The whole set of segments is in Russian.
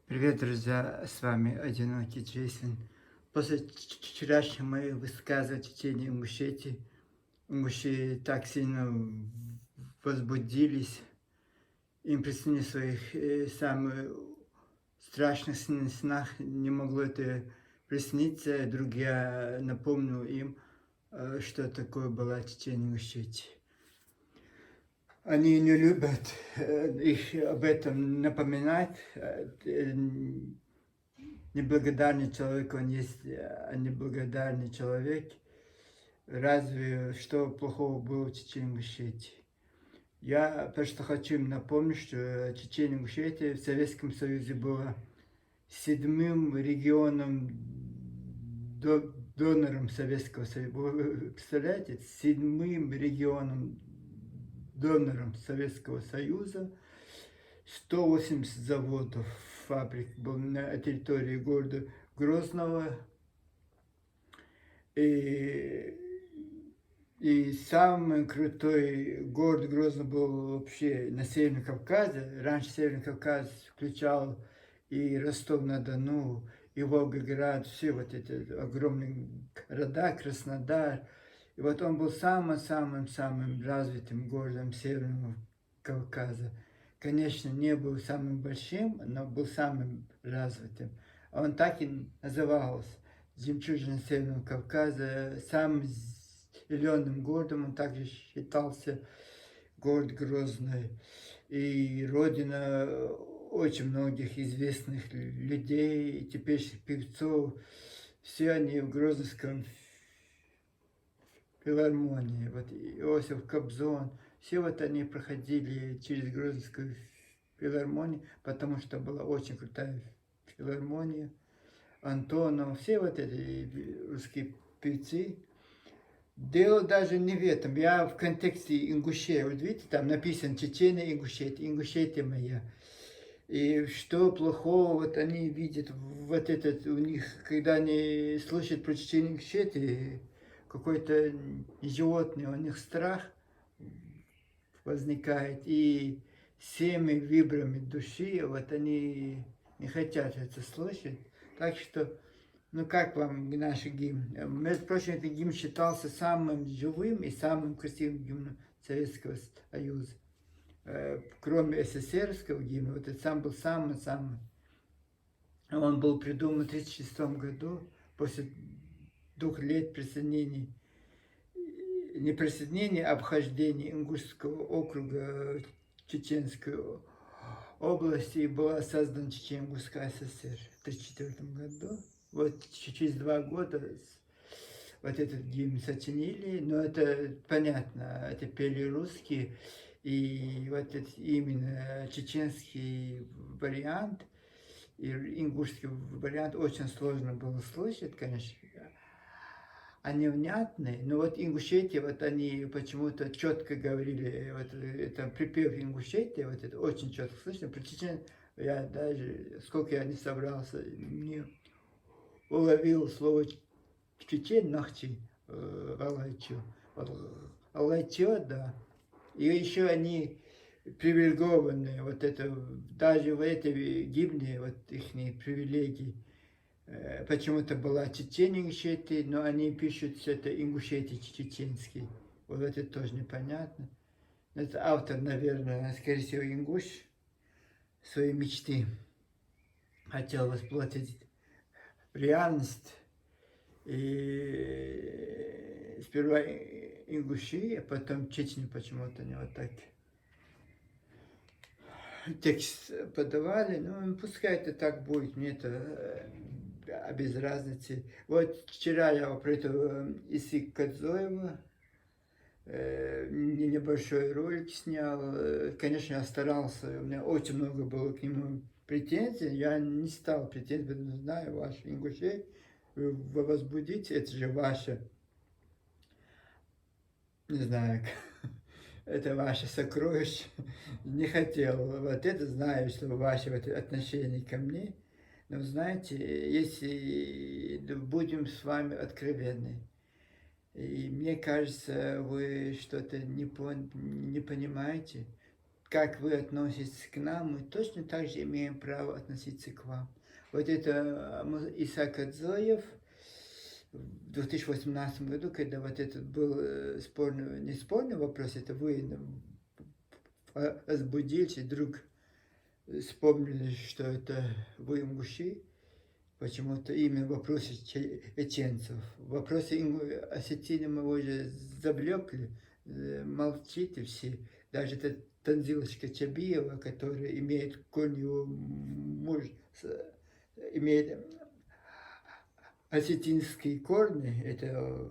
Привет, друзья! С вами Одинокий Джейсон. После вчерашнего моего высказывания о Чечении и Ингушетии, ингуши так сильно возбудились, им приснились в своих самых страшных снах, не могло это присниться. Вдруг я напомнил им, что такое была Чечения и Ингушетия. Они не любят их об этом напоминать. Неблагодарный человек, он есть неблагодарный человек. Разве что плохого было в Чечне и Ингушетии? Я просто хочу им напомнить, что Чечня и Ингушетия в Советском Союзе была седьмым регионом донором Советского Союза. Вы представляете, седьмым регионом донором Советского Союза. 180 заводов, фабрик было на территории города Грозного. И самый крутой город Грозный был вообще на Северном Кавказе. Раньше Северный Кавказ включал и Ростов-на-Дону, и Волгоград, все вот эти огромные города, Краснодар. И вот он был самым развитым городом Северного Кавказа. Конечно, не был самым большим, но был самым развитым. Он так и назывался. Жемчужина Северного Кавказа, самым зеленым городом, он также считался город Грозный. И родина очень многих известных людей, теперешних певцов. Все они в Грозненском филармонии. Вот Иосиф Кобзон, все вот они проходили через Грозненскую филармонию, потому что была очень крутая филармония. Антонов, все вот эти русские певцы. Дело даже не в этом. Я в контексте Ингушетии, вот видите, там написано Чечения, Ингушетия, Ингушетия моя. И что плохого вот они видят, вот этот у них, когда они слышат про Чечению, Ингушетию, какой-то животный у них страх возникает. И всеми вибрами души, вот они не хотят это слышать. Так что, ну как вам наш гимн? Между прочим, этот гимн считался самым живым и самым красивым гимном Советского Союза. Кроме СССРского гимна, вот этот сам был самый-самый. Он был придуман в 1936 году, после 2 лет присоединения, не присоединения, а обхождения Ингушского округа Чеченской области, и была создана Чечено-Ингушская ССР в 1934 году. Вот через 2 года вот этот гимн сочинили, но это понятно, это пели русские, и вот этот именно чеченский вариант, и ингушский вариант очень сложно было слышать, конечно, они внятные, но вот Ингушетия, вот они почему-то четко говорили, вот это припев Ингушетия, вот это очень четко слышно, про Чечен я даже, сколько я не собрался, не уловил слово Чечен, Нахчи, Алайчо, Алайчо, да, и еще они привилегированные, вот это, даже в этой гимне, вот их привилегии, почему-то была Чечения, Ингушетия, но они пишут, что это Ингушетия чеченский. Вот это тоже непонятно. Это автор, наверное, скорее всего, ингуш, свои мечты хотел воплотить в реальность. И сперва ингуши, а потом Чечни почему-то не вот так текст подавали. Ну, пускай это так будет, мне это без разницы. Вот вчера я про этого Исик Кадзоева небольшой ролик снял. Конечно, я старался, у меня очень много было к нему претензий. Я не стал претензий, не знаю, ваши ингушей, вы возбудите, это же ваше, не знаю, это ваше сокровище. Не хотел, вот это знаю, что ваше вот отношение ко мне. Но знаете, если будем с вами откровенны, и мне кажется, вы что-то не понимаете. как вы относитесь к нам, мы точно так же имеем право относиться к вам. Вот это Исаак Адзоев в 2018 году, когда вот этот был спорный, не спорный вопрос, это вы возбудились, и вдруг вспомнили, что это вы ингуши, почему-то именно в вопросе чеченцев. В вопросе осетины мы уже заблекли, молчите все. Даже эта Танзилочка Чабиева, которая имеет корни, его муж имеет осетинские корни, это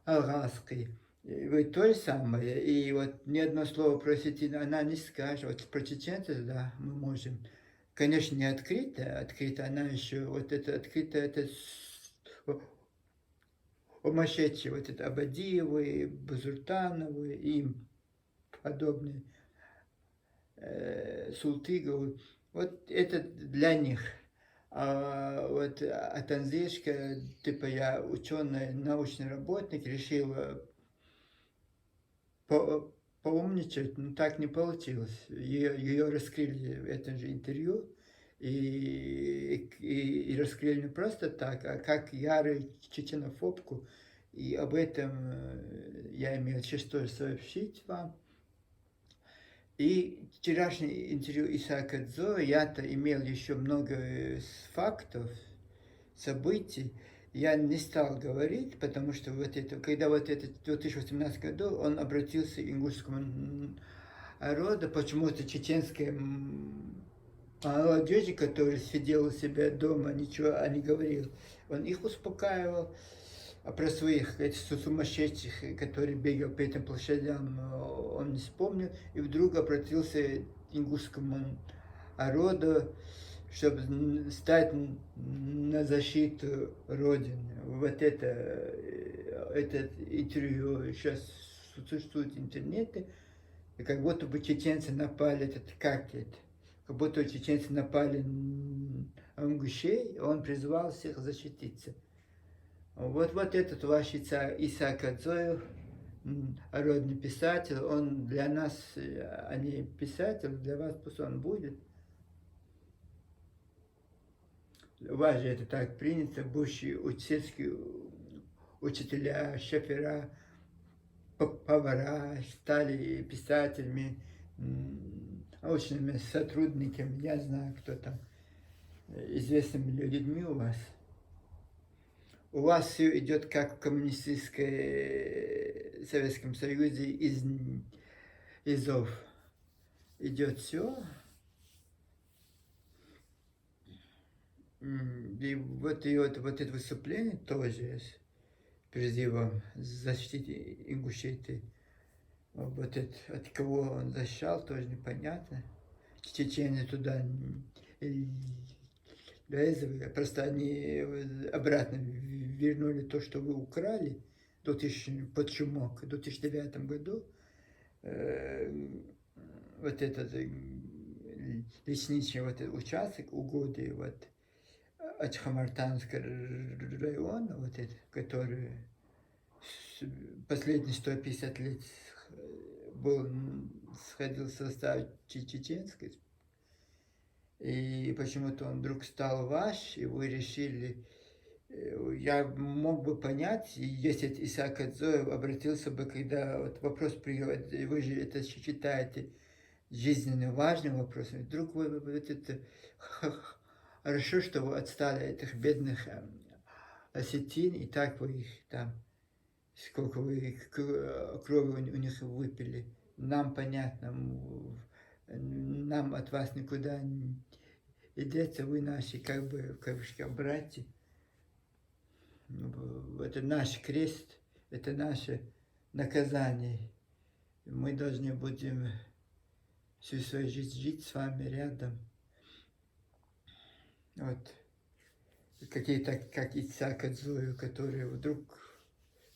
алгазский. Вы то же самое, и вот ни одно слово про осетину она не скажет. Вот про чеченцев, да, мы можем. Конечно, не открыто, открыто она еще, вот это открыто, это умасшедшие, вот это Абадиевы, Базуртановы и им подобные, Султыговы. Вот это для них. А вот Танзишка, типа я ученый, научный работник, решила поумничать, но так не получилось. Ее раскрыли в этом же интервью, и раскрыли не просто так, а как ярый чеченофобку. И об этом я имел честь тоже сообщить вам. И вчерашнее интервью Исаака Дзо, я-то имел еще много фактов, событий, я не стал говорить, потому что вот это, когда вот это в 2018 году он обратился к ингушскому народу, почему-то чеченская молодежи, которая сидела у себя дома, ничего не говорил, он их успокаивал, а про своих сумасшедших, которые бегали по этим площадям, он не вспомнил, и вдруг обратился к ингушскому народу, чтобы стать на защиту Родины. Вот это интервью сейчас существует в интернете, и как будто бы чеченцы напали, как будто чеченцы напали на ингушей, он призвал всех защититься. Вот этот ваш Исаак Адзоев, народный писатель, он для нас, а не писатель, для вас пусть он будет. У вас же это так принято, бывшие сельские учителя, шофера, повара стали писателями, научными сотрудниками, я знаю, кто там, известными людьми у вас. У вас все идет как в коммунистическом Советском Союзе из низов. Идет все. И вот это выступление тоже с призывом защитить ингушетии. Вот это, от кого он защищал, тоже непонятно. Чеченцы туда лезли, просто они обратно вернули то, что вы украли под шумок в 2009 году. Вот этот лесничий вот этот участок угоды вот от Хамартанского района, вот этот, который последние 150 лет сходил в состав чеченской, и почему-то он вдруг стал ваш, и вы решили, я мог бы понять, если Исаак Адзоев обратился бы, когда вот вопрос приходит, вы же это считаете жизненно важным вопросом, вдруг вы вот это, хорошо, что вы отстали этих бедных осетин, и так вы их там, сколько вы крови у них выпили. Нам понятно, нам от вас никуда не деться, вы наши, как бы, в кавычках, братья. Это наш крест, это наше наказание. Мы должны будем всю свою жизнь жить с вами рядом. Вот. Какие-то, как Исаак Адзоев, которые вдруг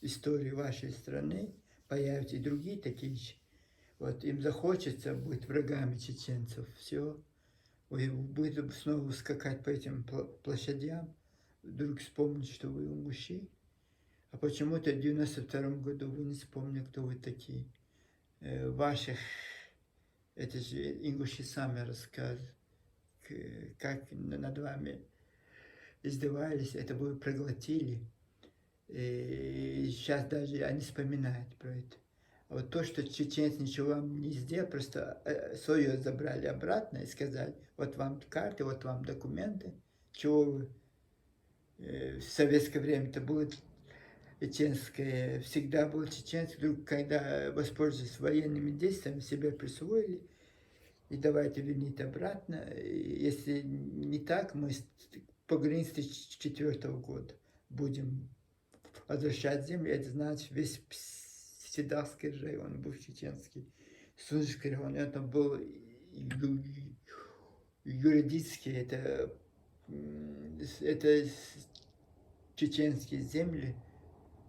в истории вашей страны появятся, и другие такие же. Вот им захочется быть врагами чеченцев, все. Будет снова скакать по этим площадям, вдруг вспомнить, что вы ингуши. А почему-то в 92 году вы не вспомнили, кто вы такие. Ваших Это же ингуши сами рассказывают, как над вами издевались, это вы проглотили. И сейчас даже они вспоминают про это. А вот то, что чеченцы ничего вам не сделали, просто свое забрали обратно и сказали, вот вам карты, вот вам документы, чего вы в советское время это было чеченское, всегда было чеченское, вдруг когда воспользовались военными действиями, себе присвоили, и давайте вернить обратно. И если не так, мы по границе 2004 года будем возвращать землю. Это значит весь Седавский район, был чеченский, Суджский район, это был юридически, это чеченские земли.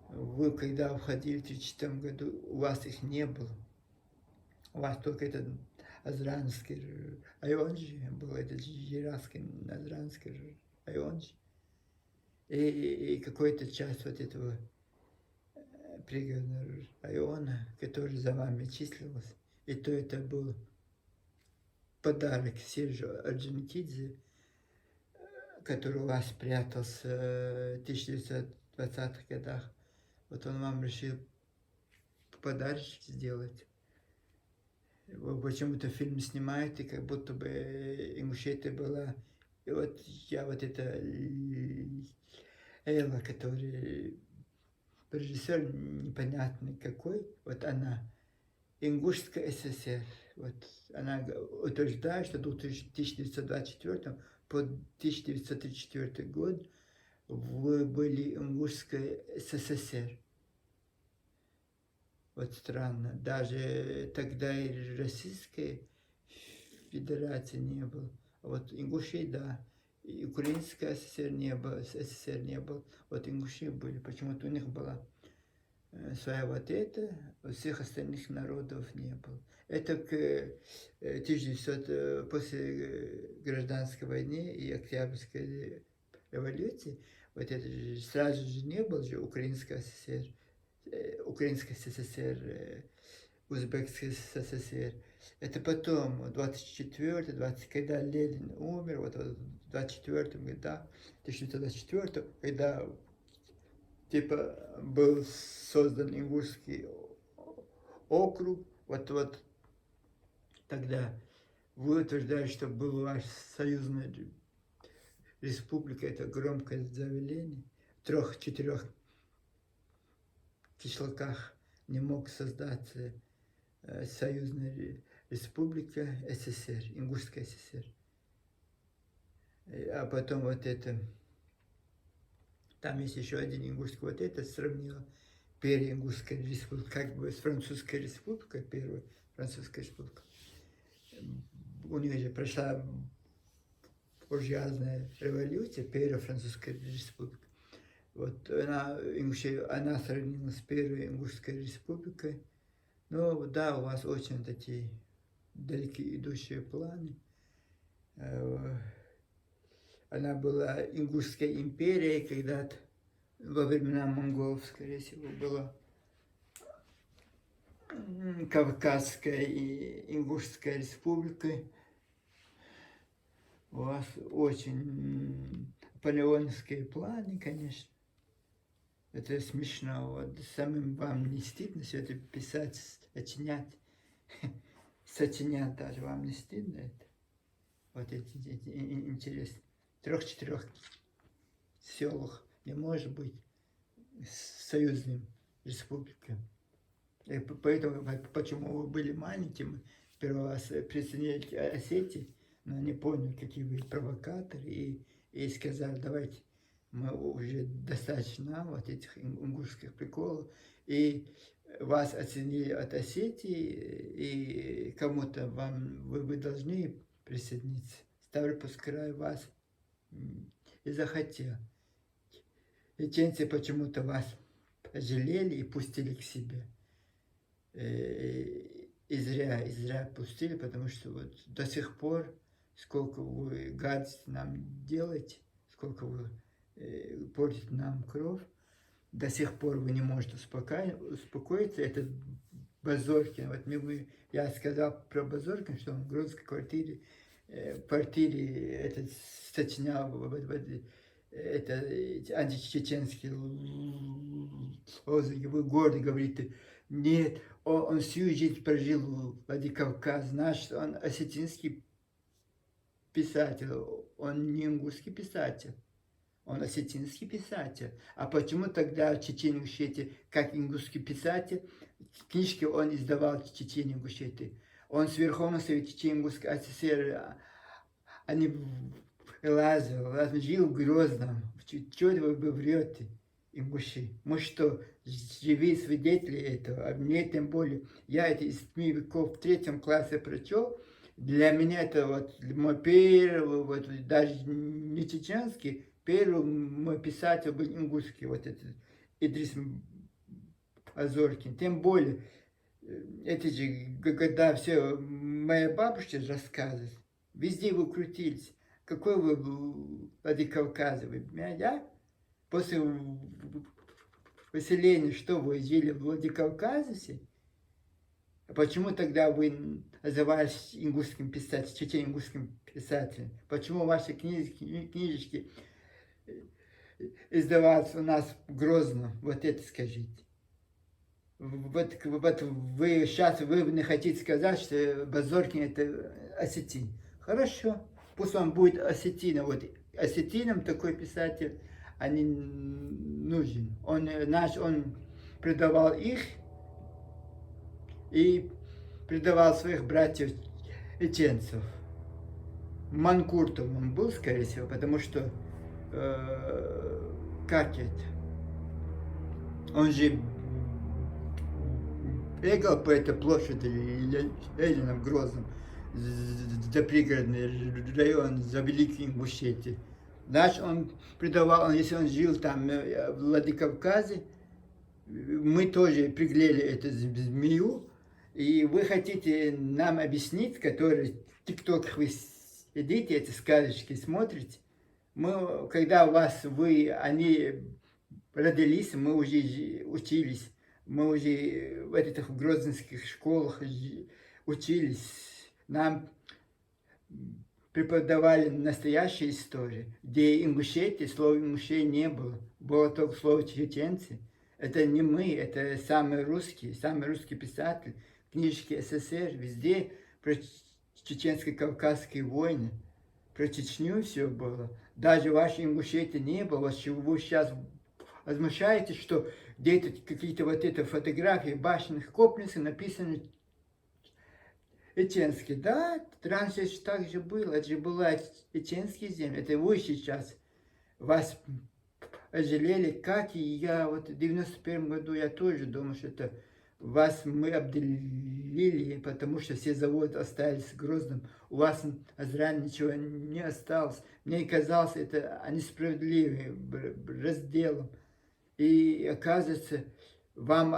Вы, когда входили в 1934 году, у вас их не было. У вас только этот Азранский район же был, этот Жиравский, Азранский район же. И какая-то часть вот этого пригородного района, который за вами числился. И то это был подарок Сержу Орджоникидзе, который у вас прятался в 1920-х годах. Вот он вам решил подарочек сделать. Почему-то фильм снимают, и как будто бы Ингушетия была... И вот я вот это Элла, который режиссер непонятный какой, вот она, Ингушская ССР, вот она утверждает, что до 1924 по 1934 год вы были Ингушской СССР. Вот странно, даже тогда и Российской Федерации не было, а вот Ингушей, да. И Украинская ССР не было, вот ингуши были, почему-то у них была своя вот это, у всех остальных народов не было. Это к 1900, после гражданской войны и Октябрьской революции, вот это же сразу же не было же Украинская ССР, Украинская ССР, Узбекская ССР. Это потом, 24-20, когда Ленин умер, вот в 24-м году, 1924, когда типа был создан Ингушский округ, вот тогда вы утверждаете, что была союзная республика, это громкое заявление, в 3-4 кишлаках не мог создаться союзная республика СССР, Ингушская ССР. А потом вот это, там есть еще один ингушский, вот это сравнило первая Ингушская республика, как бы с Французской республикой, первая Французская республика. У нее же прошла буржуазная революция, первая Французская республика. Вот она сравнила с первой Ингушской республикой. Ну да, у вас очень такие далеко идущие планы. Она была Ингушской империей когда-то, во времена монголов, скорее всего, была Кавказская и Ингушская республика. У вас очень наполеоновские планы, конечно. Это смешно. Вот самим вам не стыдно все это писать, сочинять? Сочинять даже вам не стыдно это? Вот эти интересно. В 3-4 селах не может быть союзным республикой. И поэтому, почему вы были маленьким, сперва вас присоединили к Осетии, но не поняли, какие вы провокаторы, и сказали, давайте, мы уже достаточно вот этих ингушских приколов, и вас оценили от Осетии, и кому-то вы должны присоединиться. Ставропольский край вас и захотел. Чеченцы почему-то вас пожалели и пустили к себе. И зря пустили, потому что вот до сих пор, сколько вы гадости нам делаете, сколько вы портите нам кровь, до сих пор вы не можете успокоиться. Это Базоркин. Вот я сказал про Базоркина, что он в Гродской квартире это сочинял это античеченские лозунги. Вы гордо говорите, нет, он всю жизнь прожил в Владикавказе, значит, он осетинский писатель, он не ингушский писатель. Он осетинский писатель. А почему тогда в Чечне-Ингушетии, как ингушский писатель, книжки он издавал в Чечне-Ингушетии? Он с Верховного Совета Чечне-Ингушской ССР, они лазил, жил в Грозном. Чего вы врете, ингуши? Мы что, живые свидетели этого? А мне тем более, я это из 7 веков в 3 классе прочел. Для меня это вот мой первый, вот даже не чеченский, первый мой писатель был ингушский, вот этот Идрис Азоркин. Тем более, это же, когда все моя бабушка рассказывает, везде вы крутились. Какой вы Владикавказе? Я после выселения, что вы жили в Владикавказе? Почему тогда вы назывались ингушским писателем, чечено-ингушским писателем? Почему ваши книжечки издавались у нас в Грозном? Вот это скажите. Вот вы сейчас не хотите сказать, что Базоркин это осетин. Хорошо, пусть он будет осетином. Вот осетинам такой писатель, они нужен. Он предавал их и предавал своих братьев чеченцев. Манкуртом он был, скорее всего, потому что как это? Он же бегал по этой площади Ленина в Грозном, за пригородный район, за Великий Ингушетию. Значит, он предавал, если он жил там в Владикавказе, мы тоже приглели эту змею, и вы хотите нам объяснить, который в ТикТоках вы сидите, эти сказочки смотрите, когда они родились, мы уже учились, мы уже в этих грозненских школах учились, нам преподавали настоящие истории, где Ингушетии, слова Ингушей не было, было только слово чеченцы. Это не мы, это самый русский писатель, книжки СССР, везде про чеченско-кавказские войны, про Чечню все было. Даже вашей Ингушетии не было, чего вы сейчас возмущаетесь, что где-то какие-то вот эти фотографии башенных комплексов написаны чеченские. Да, раньше так же было, это же была чеченские земли, это вы сейчас вас жалели, как и я, вот в 91 году я тоже думал, что это вас мы обделили, потому что все заводы остались в Грозном, у вас Азрань ничего не осталось. Мне казалось, это несправедливым разделом. И оказывается, вам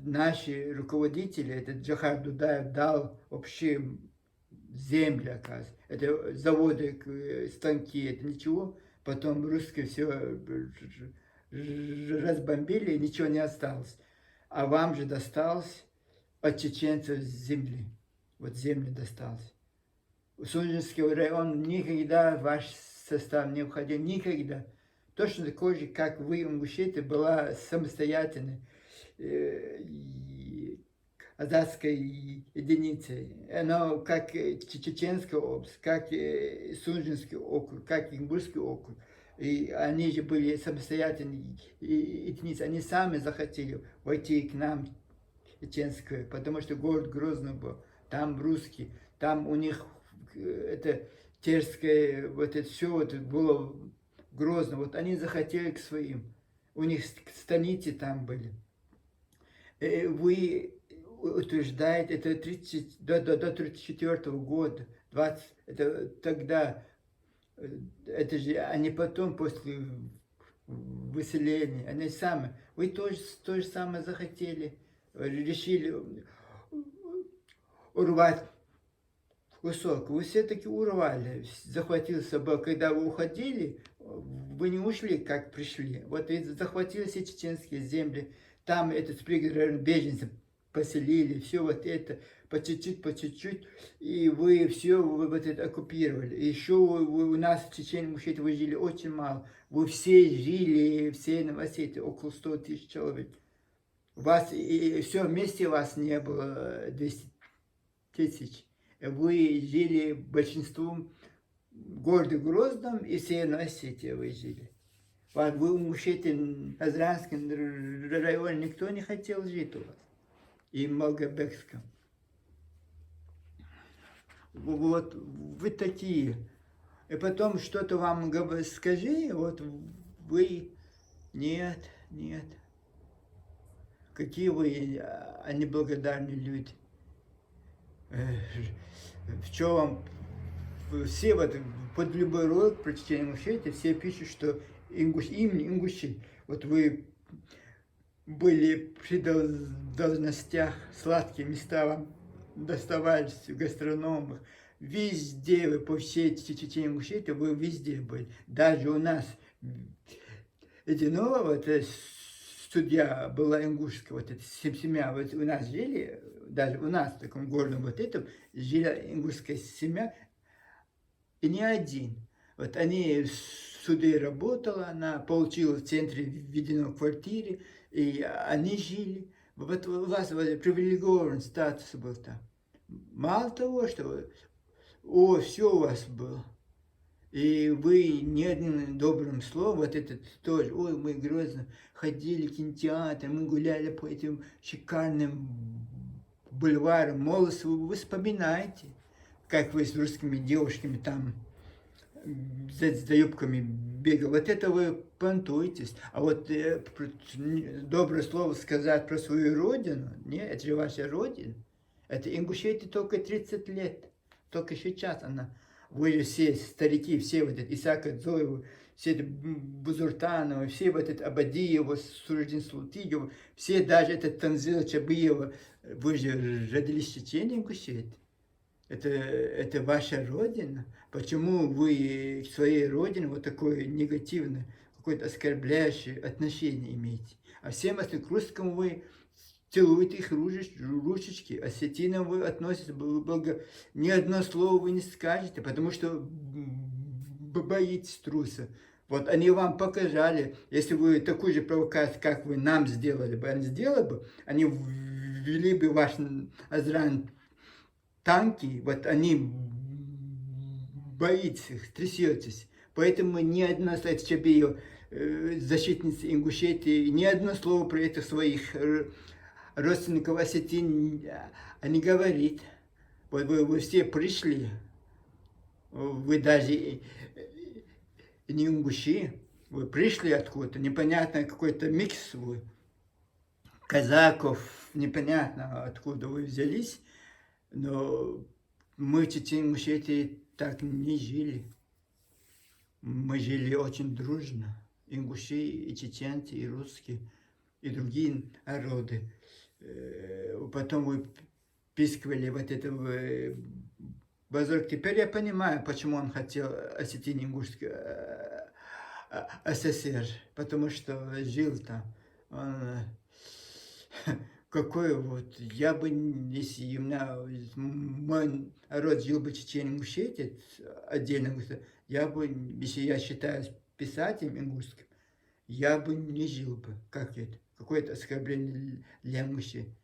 наши руководители, этот Джохар Дудаев дал вообще земли, оказывается. Это заводы, станки, это ничего. Потом русские все разбомбили, и ничего не осталось. А вам же досталось от чеченцев земли. Вот земли досталось. Сунжинский район никогда в ваш состав не входил, никогда. Точно такой же, как вы, Ингушетия, была самостоятельной азатской единицей. Оно как Чеченская область, как Сунжинский округ, как Ингушский округ. И они же были самостоятельные единицы. Они сами захотели войти к нам, чеченскую, потому что город Грозный был, там русский, там у них это терское, вот это все вот было Грозно. Вот они захотели к своим. У них станицы там были. Вы утверждаете, это до 1934 года, 20, это тогда, это же они потом, после выселения, они сами, вы тоже то же самое захотели, решили урвать кусок. Вы все-таки урвали, захватили с собой. Когда вы уходили, вы не ушли, как пришли. Вот и захватили все чеченские земли. Там этот пригород беженцев поселили, все вот это по чуть-чуть, и вы все вот это оккупировали. Еще у нас в Чечне, вы жили очень мало. Вы все жили, все на Осетии, около 100 тысяч человек. Вас, и все вместе вас не было 200 тысяч. Вы жили большинством в городе Грозном и Северной Осетии вы жили. Вы в Мушете, Азранском районе никто не хотел жить у вас. И в Малгобекском. Вот вы такие. И потом что-то вам скажи, вот вы, нет. Какие вы неблагодарные люди. В чем все вот под любой ролик про чтение Мушете все пишут, что именно ингуши. Вот вы были при должностях, сладкие места вам доставались в гастрономах. Везде вы, по всей Чечне Ингушетии, вы везде были. Даже у нас Единова, вот судья была ингушская, вот эта семья, вот у нас жили, даже у нас в таком горном вот этом, жила ингушская семья, и не один. Вот они в суде работала, она получила в центре введено квартире, и они жили. Вот у вас вот, привилегированный статус был там. Мало того, что все у вас было. И вы ни одним добрым словом, вот этот тоже, ой, мы грозно ходили в кинотеатр, мы гуляли по этим шикарным бульварам, молодцы, вы вспоминаете, как вы с русскими девушками там за юбками бегали. Вот это вы понтуетесь. А вот доброе слово сказать про свою родину, нет, это же ваша родина. Это Ингушетии только 30 лет. Только сейчас она. Вы же все старики, все вот это Исаака Зоева, все это Бузуртанова, все вот это Абадиева, Суржин Слутигова, все даже это Танзила Чабиева, вы же родились в Чечне, Ингушетии. Это ваша родина. Почему вы к своей родине вот такое негативное, какое-то оскорбляющее отношение имеете? А всем остальным к русскому вы целуете их ручечки, осетинам вы относитесь, ни одно слово вы не скажете, потому что боитесь труса. Вот они вам показали, если вы такую же провокацию, как вы нам сделали бы, они ввели бы ваш Азран танки, вот они боитесь, трясетесь. Поэтому ни одна Чабиева, защитница Ингушетии, ни одно слово про этих своих родственников осетин не говорит. Вот вы все пришли, вы даже не ингуши, вы пришли откуда-то, непонятно какой-то микс вы, казаков, непонятно откуда вы взялись, но мы в Чечне Ингушетии так не жили. Мы жили очень дружно, ингуши, и чеченцы, и русские, и другие народы. Потом вы пискивали вот этого Базар. Теперь я понимаю, почему он хотел Осетино-Ингушский СССР, потому что жил там. Он, какой вот, я бы, если у меня мой народ жил бы в Чечне Ингушетии, отдельно, я бы, если я считаюсь писателем ингушским, я бы не жил бы, как это, какое-то оскорбление для Ингушетии.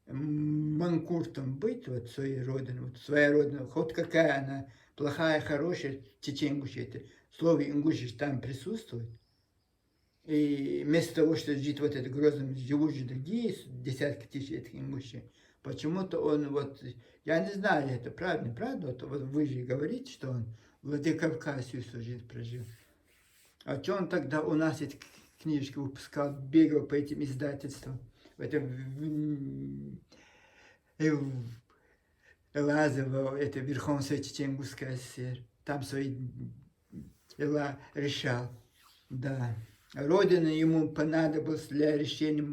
Манкуртом быть, вот своей родиной, вот своя родина, хоть какая она, плохая, хорошая, Чечне Ингушетии, слово ингушиш там присутствует. И вместо того, чтобы жить вот это Грозном, живут же другие десятки тысяч этих ингушей. Почему-то он вот, я не знаю, это правда, неправда, вот вы же говорите, что он в Владикавказе всю жизнь прожил. А что он тогда у нас эти книжки выпускал, бегал по этим издательствам? Это Лазово, это Верховный Совет Чечен-Ингушской ССР. Там свои дела решал. Да. Родина ему понадобилась для решения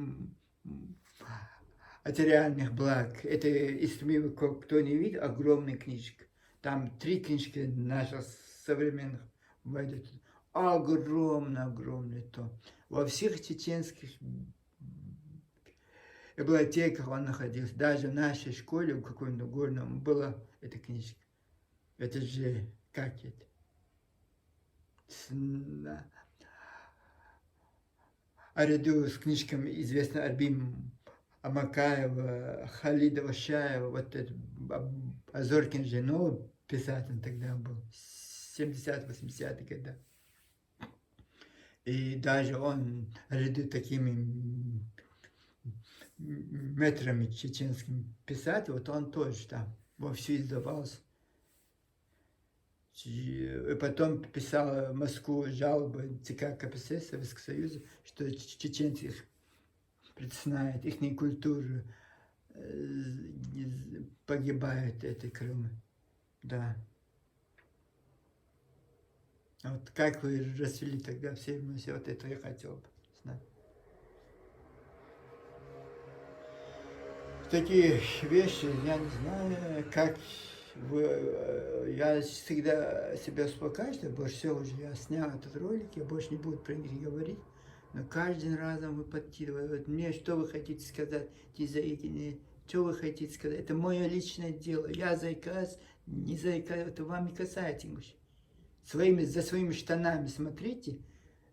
материальных благ. Это, если кто не видел, огромная книжка. Там 3 книжки наших современных войдут. Огромный том. Во всех чеченских библиотеках он находился. Даже в нашей школе, в каком-то горном, была эта книжка. Это же, как это? А ряду с книжками известно Арбим Амакаева, Халидова Шаева, вот этот Азоркин же, ну, писатель тогда был, 70-80-е годы. И даже он ряду такими метрами чеченским писать, вот он тоже там вовсю издавался. И потом писал в Москву жалобы ЦК КПСС Советского Союза, что чеченцы их притесняют, их культуру, погибают этой Крымы. Да. Вот как вы расцвели тогда все вместе, вот это я хотел бы знать. Такие вещи, я не знаю, как вы, я всегда себя успокаиваю, что больше всего уже я снял этот ролик, я больше не буду про них говорить, но каждый раз вы подкидываете, вот мне что вы хотите сказать, что вы хотите сказать, это мое личное дело, я заикаюсь, не заикаюсь, это вам не касается, за своими штанами смотрите.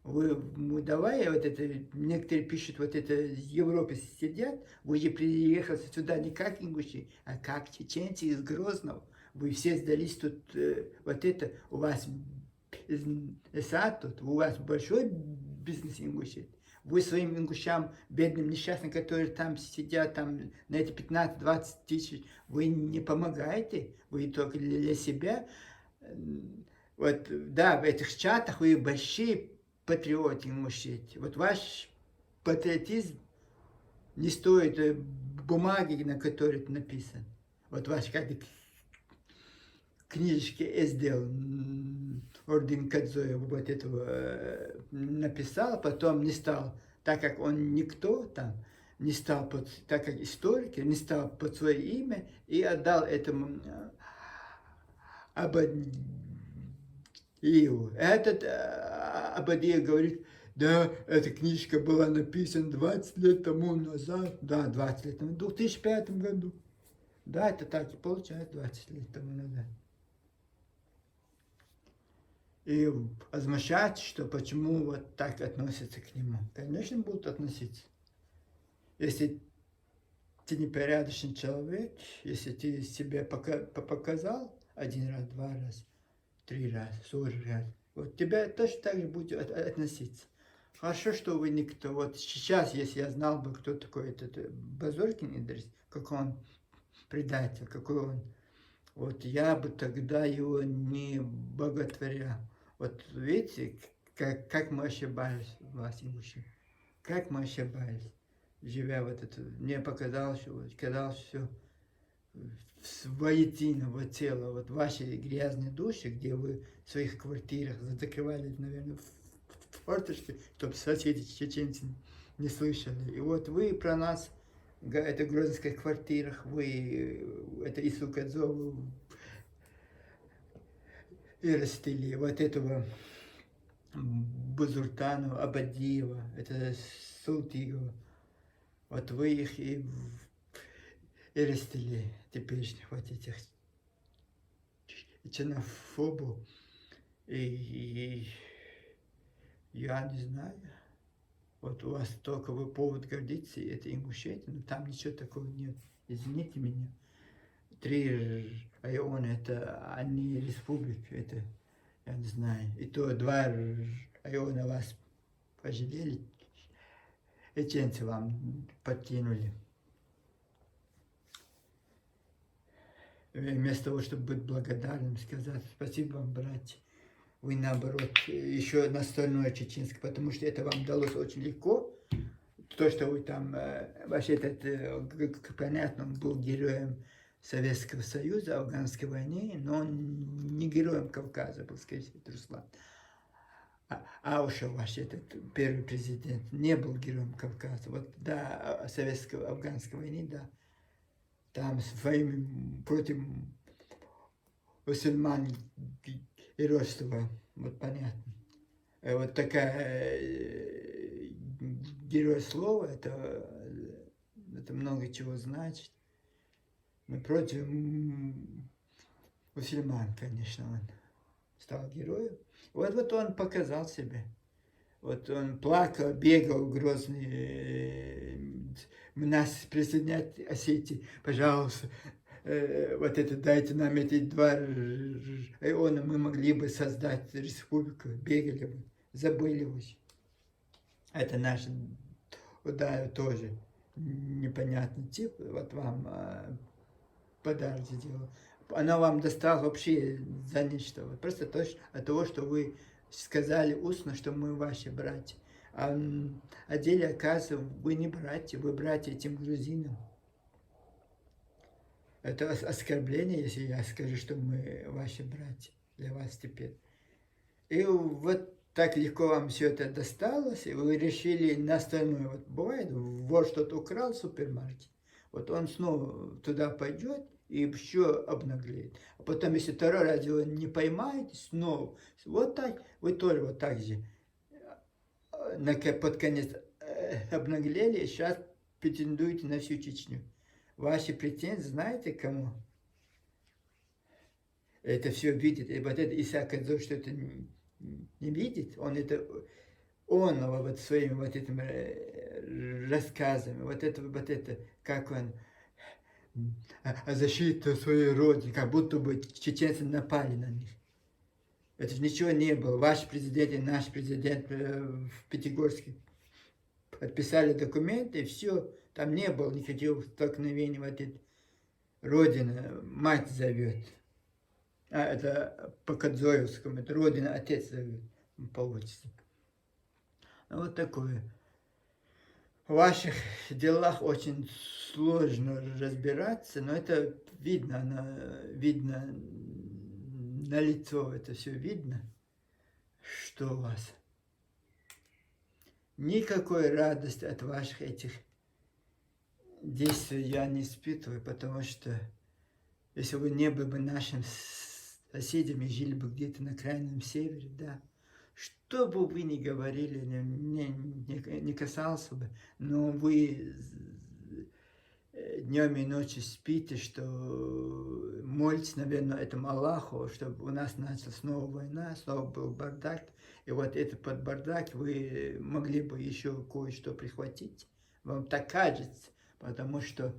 Давай, вот это, некоторые пишут, вот это в Европе сидят, вы же приехали сюда не как ингуши, а как чеченцы из Грозного. Вы все сдались тут, вот это, у вас сад тут, у вас большой бизнес ингуши. Вы своим ингушам, бедным, несчастным, которые там сидят, там на эти 15-20 тысяч, вы не помогаете, вы только для себя. Вот, да, в этих чатах вы большие патриоты, мужчины. Вот ваш патриотизм не стоит бумаги, на которой это написано. Вот ваш как книжечки сделал, Орден Кадзоя вот этого написал, потом не стал, так как он никто там, не стал, так как историк, не стал под свое имя и отдал этому Абадиеву. Этот Абадиев говорит, да, эта книжка была написана 20 лет тому назад, да, 20 лет тому, в 2005 году. Да, это так и получается, 20 лет тому назад. И возмущать, что почему вот так относятся к нему. Конечно, будут относиться. Если ты непорядочный человек, если ты себя показал 1 раз, 2 раза, 3 раза, 40 раз, вот тебя точно так же будет относиться. Хорошо, что вы никто. Вот сейчас, если я знал бы, кто такой этот Базоркин Идрис, как он предатель, какой он, вот я бы тогда его не боготворял. Вот видите, как мы ошибались, вас, мужчин, как мы ошибались, живя вот это. Мне показалось, что вот, казалось все воедино, вот тело, вот ваши грязные души, где вы в своих квартирах закрывали, наверное, в форточке, чтобы соседи чеченцы не слышали. И вот вы про нас, это в грозненских квартирах, вы, это Ису Кадзову вырастили, вот этого Бузуртанова, Абадиева, это Султигова. Вот вы их и вырастили теперешних вот этих ксенофобов. И я не знаю, вот у вас только вы повод гордиться, это Ингушетия, но там ничего такого нет. Извините меня. 3 района, это они республика, это я не знаю. И то 2 района вас пожалели, чеченцы вам подкинули. Вместо того, чтобы быть благодарным, сказать спасибо вам, братья, вы наоборот еще на остальное чеченское, потому что это вам далось очень легко. То, что вы там, вообще это, понятно, он был героем Советского Союза, Афганской войны, но он не героем Кавказа был, скорее всего, Руслан. Аушев, ваш этот первый президент, не был героем Кавказа. Вот, да, Советско-Афганской войны, да, там своими против мусульман и Ростова, вот понятно. Вот такая герой слова, это это много чего значит. Мы против мусульман, конечно, он стал героем. Вот он показал себя. Вот он плакал, бегал грозный. Нас присоединять Осетии, пожалуйста. Вот это дайте нам эти два района, мы могли бы создать республику, бегали бы, забыли уже. Это наш, да, тоже непонятный тип, вот вам подарок сделал. Она вам достала вообще за ничто. Вот просто от того, что вы сказали устно, что мы ваши братья. А о деле, оказывается, вы не братья, вы братья этим грузинам. Это оскорбление, если я скажу, что мы ваши братья для вас теперь. И вот так легко вам все это досталось, и вы решили на остальное. Вот бывает, вор что-то украл в супермаркете, вот он снова туда пойдет и еще обнаглеет. А потом, если второй раз его не поймаете, снова, вот так, вы тоже вот так же под конец обнаглели, и сейчас претендуете на всю Чечню. Ваши претензии знаете кому? Это все видит. И вот это Исаак Адзов, что это не видит, он вот своими вот этими рассказами, вот это, как он, о защите своей родины, как будто бы чеченцы напали на них. Это же ничего не было. Ваш президент и наш президент в Пятигорске подписали документы, и все. Там не было никаких столкновений. Вот это Родина, мать зовет. А это по Кадзоевскому, это Родина, отец зовет. Получится. Вот такое. В ваших делах очень сложно разбираться, но это видно, видно на лицо, это все видно, что у вас. Никакой радости от ваших этих действий я не испытываю, потому что если вы не были бы нашим соседями, жили бы где-то на крайнем севере, да, что бы вы ни говорили, не касался бы, но вы днем и ночью спите, что молитесь, наверное, этому Аллаху, чтобы у нас началась снова война, снова был бардак, и вот этот под бардак вы могли бы еще кое-что прихватить. Вам так кажется, потому что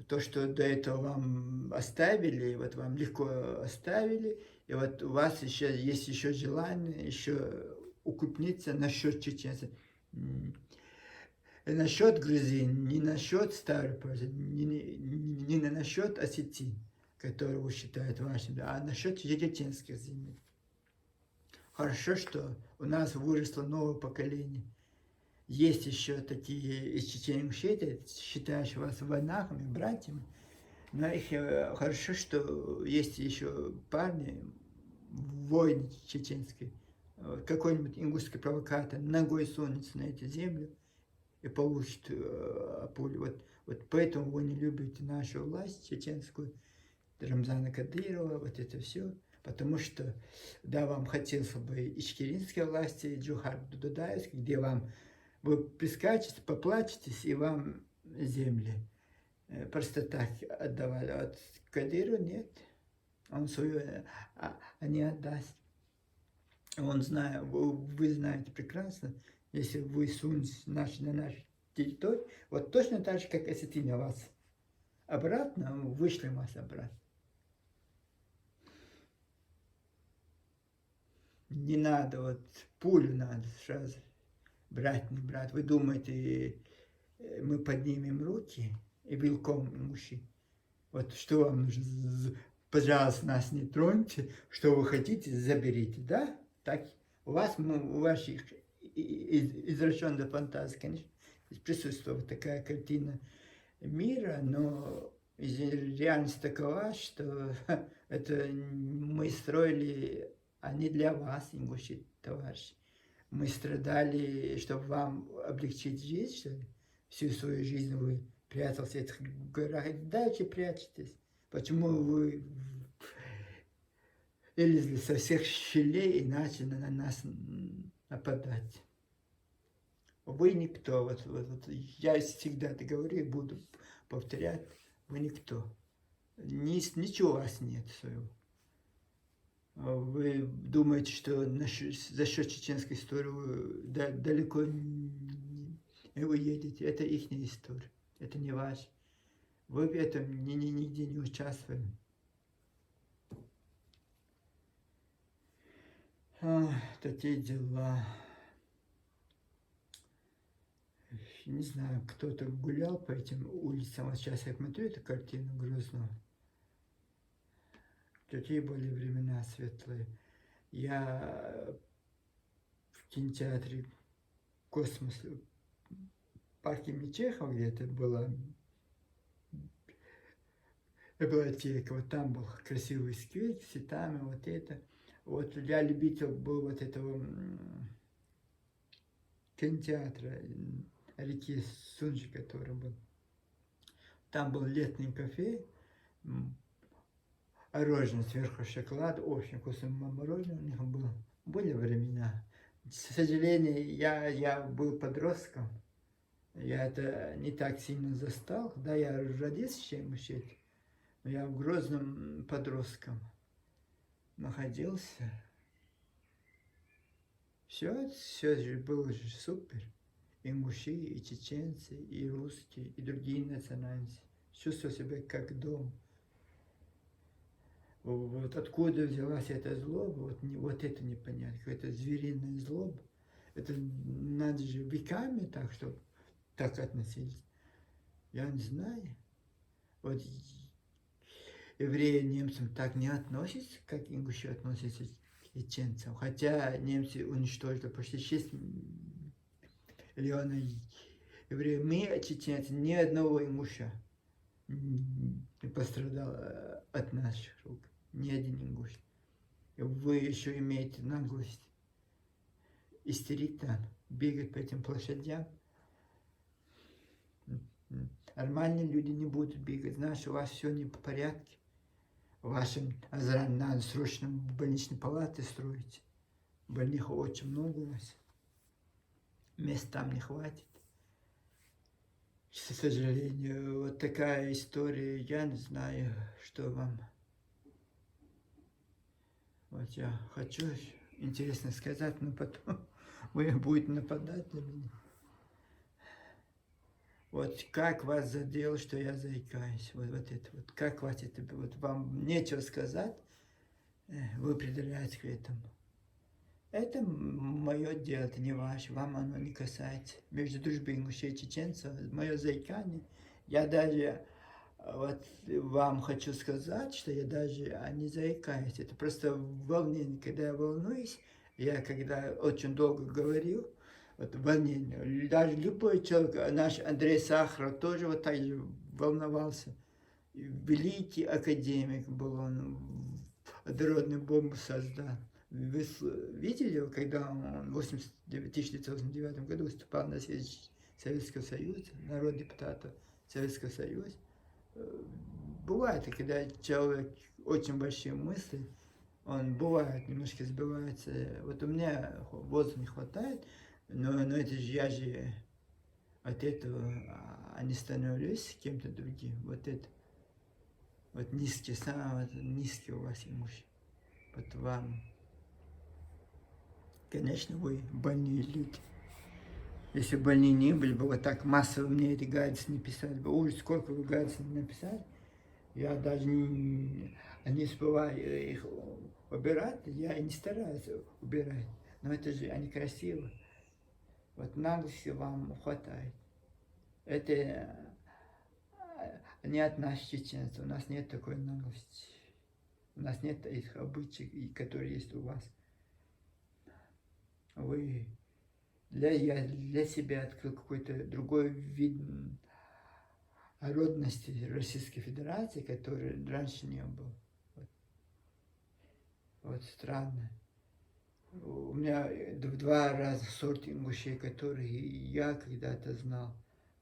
то, что до этого вам оставили, вот вам легко оставили, и вот у вас еще есть еще желание еще укрупниться насчет чеченцев. Насчет грузин, не насчет старой не насчет осетин, которые вы считаете вашими, а насчет чеченских земель. Хорошо, что у нас выросло новое поколение. Есть еще такие из Чечен-Ингушетии, считающие вас войнахами, братьями, но их хорошо, что есть еще парни, воины чеченские, какой-нибудь ингушский провокатор ногой сунется на эти земли и получит пулю. Вот поэтому вы не любите нашу власть чеченскую, Рамзана Кадырова, вот это все. Потому что, да, вам хотелось бы ичкеринской власти, Джохар Дудаевской, где вы прискачете, поплачетесь, и вам земли просто так отдавали. А от Кадыру нет. Он свою не отдаст. Он знает, вы знаете прекрасно, если вы сунетесь на нашу территорию, вот точно так же, как осетины вас обратно, вышли вас обратно. Не надо, вот пулю надо сразу брать, не брать. Вы думаете, мы поднимем руки и вилком мужчин? Вот что вам нужно? Пожалуйста, нас не троньте, что вы хотите, заберите, да? Так, у ваших извращенной фантазии, конечно, присутствует такая картина мира, но реальность такова, что это мы строили, а не для вас, ингуши, товарищи. Мы страдали, чтобы вам облегчить жизнь, что ли? Всю свою жизнь вы прятались в этих горах. Дальше прячетесь. Почему вы вылезли со всех щелей и начали на нас нападать? Вы никто. Вот я всегда это говорю и буду повторять. Вы никто. Ничего у вас нет своего. Вы думаете, что за счет чеченской истории вы далеко не уедете. Это их история. Это не ваша. Вы в этом нигде не участвовали. Такие дела. Не знаю, кто-то гулял по этим улицам. Вот сейчас я смотрю эту картину Грозного. Какие были времена светлые. Я в кинотеатре «Космос», в парке Мечехова где-то была библиотека. Вот там был красивый сквер с цветами, вот это. Вот я любитель был вот этого кинотеатра реки Сунжи, который был. Там был летний кафе, мороженое сверху шоколад, очень вкусное мороженое у них было. Были времена. К сожалению, я был подростком. Я это не так сильно застал. Да, я родился в Чемушете, но я в Грозном подростком находился. Все же было же супер. Ингуши, и чеченцы, и русские, и другие национальности. Чувствовал себя как дома. Вот откуда взялась эта злоба, вот это непонятно, какая-то звериная злоба. Это надо же веками так, чтобы так относились. Я не знаю. Вот евреи немцам так не относятся, как ингуши относятся к чеченцам. Хотя немцы уничтожили почти 6 миллионов евреев. Мы, чеченцы, ни одного ингуша не пострадал от наших рук. Ни один ингуш. Вы еще имеете наглость истерить там, бегать по этим площадям. Нормальные люди не будут бегать. Знаешь, у вас все не по порядке. Вашим надо срочно больничные палаты строить. Больных очень много у вас. Мест там не хватит. К сожалению, вот такая история. Я не знаю, что вам. Вот я хочу интересно сказать, но потом вы будете нападать на меня. Вот как вас задело, что я заикаюсь. Вот это вот. Как вас это... Вот вам нечего сказать, вы придираетесь к этому. Это мое дело, это не ваше, вам оно не касается. Между дружбой ингушей и чеченцев, мое заикание. Я даже вот вам хочу сказать, что я даже не заикаюсь. Это просто волнение. Когда я волнуюсь, я когда очень долго говорил, вот волнение. Даже любой человек, наш Андрей Сахаров тоже вот так же волновался. Великий академик был он, водородную бомбу создал. Вы видели его, когда он в 1989 году выступал на съезде Советского Союза, народ депутатов Советского Союза? Бывает, когда человек очень большие мысли, он бывает, немножко сбивается. Вот у меня воздуха не хватает, но это же я же от этого не становлюсь кем-то другим. Вот это, вот низкий, самый низкий у вас имущество. Вот вам. Конечно, вы больные люди. Если бы больные не были бы, вот так массово мне эти гадости не писали бы. Ужас, сколько вы гадостей написали. Я даже не успеваю их убирать, я и не стараюсь убирать. Но это же они красиво. Вот наглости вам хватает. Это не от нас, чеченцев. У нас нет такой наглости. У нас нет этих обычаев, которые есть у вас. Вы я для себя открыл какой-то другой вид родности Российской Федерации, который раньше не был. Вот странно. У меня в 2 раза сорт ингушей, которые я когда-то знал,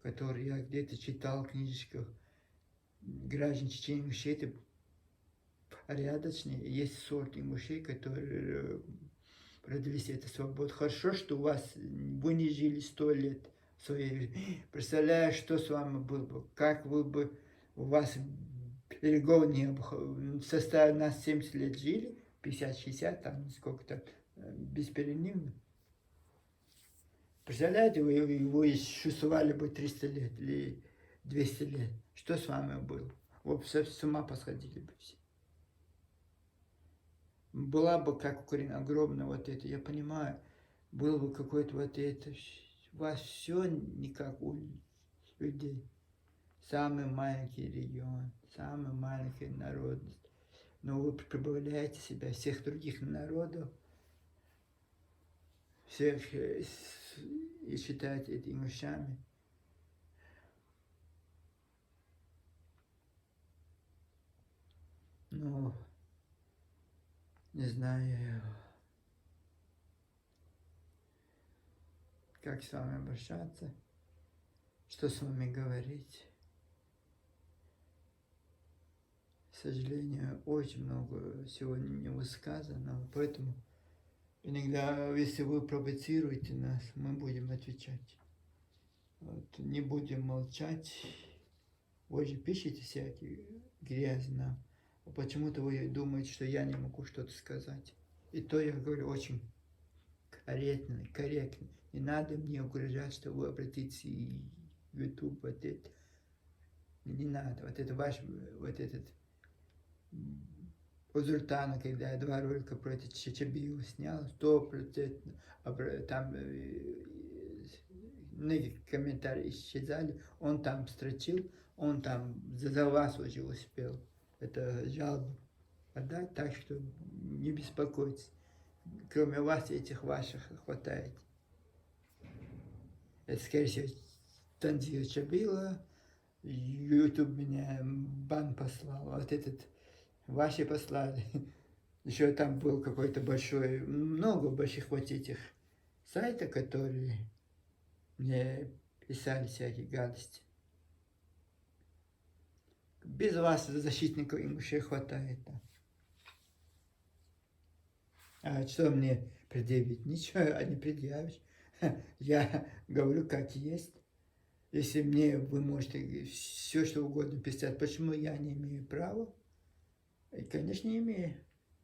которые я где-то читал в книжечках. Граждан Чечни ингушей, это порядочные. Есть сорт ингушей, которые продлить эту свободу. Хорошо, что у вас, вы не жили 100 лет в своей. Представляю, что с вами было бы, как вы бы, у вас берегов не было. Составе нас 70 лет жили, 50-60, там сколько-то, бесперерывно. Представляете, вы существовали бы 300 лет или 200 лет. Что с вами было? Вы с ума посходили бы все. Была бы, как Украина, огромная вот это, я понимаю, было бы какое-то вот это, у вас все не как у людей. Самый маленький регион, самый маленький народность. Но вы прибавляете себя всех других народов, всех и считаете этими вещами. Ну, не знаю, как с вами обращаться, что с вами говорить. К сожалению, очень много сегодня не высказано, поэтому иногда, если вы провоцируете нас, мы будем отвечать. Вот, не будем молчать. Вы же пишете всякие грязно. А почему-то вы думаете, что я не могу что-то сказать. И то я говорю очень корректно. Не надо мне угрожать, что вы обратитесь и в YouTube, вот это. Не надо. Вот это ваш, вот этот Узуртана, когда я 2 ролика про это Чечебиева снял, 100%, там многие комментарии исчезали, он там строчил, он там за вас уже успел это жалобу отдать, так что не беспокойтесь. Кроме вас, этих ваших хватает. Это, скорее всего, Танзила Чабила, YouTube меня бан послал, вот этот ваши послали. Еще там был какой-то большой, много больших вот этих сайтов, которые мне писали всякие гадости. Без вас, защитников, им уже хватает. Да. А что мне предъявить? Ничего не предъявишь. Я говорю, как есть. Если мне вы можете все, что угодно писать, почему я не имею права? И, конечно, не имею.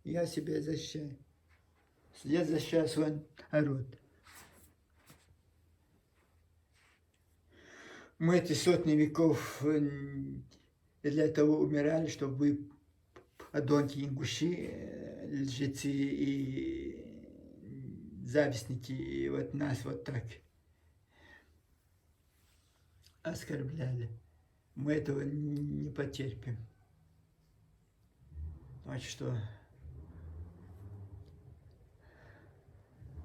Я себя защищаю. Я защищаю свой народ. Мы эти сотни веков для того умирали, чтобы вы, подонки, ингуши, лжецы и завистники, и вот нас вот так оскорбляли. Мы этого не потерпим. Значит, что...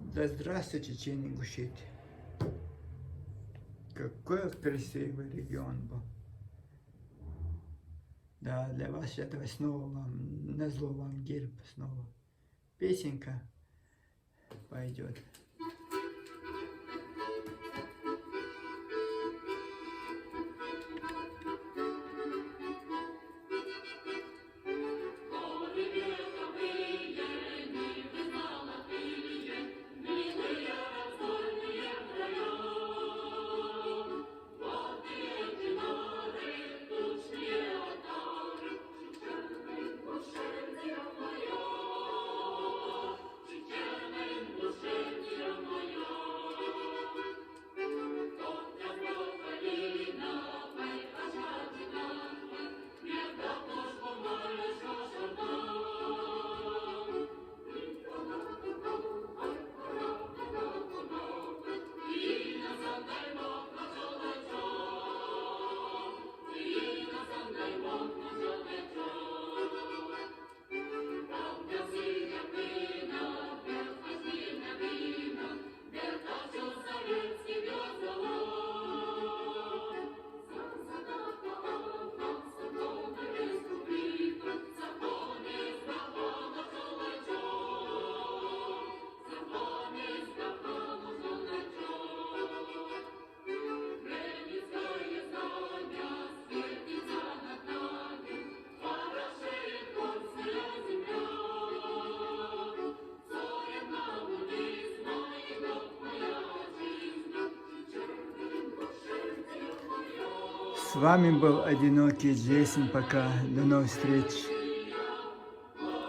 Да здравствуйте, Ингушетия. Какой красивый регион был. Да, для вас этого снова вам, назло вам герб снова. Песенка пойдет. С вами был одинокий Джейсон. Пока. До новых встреч.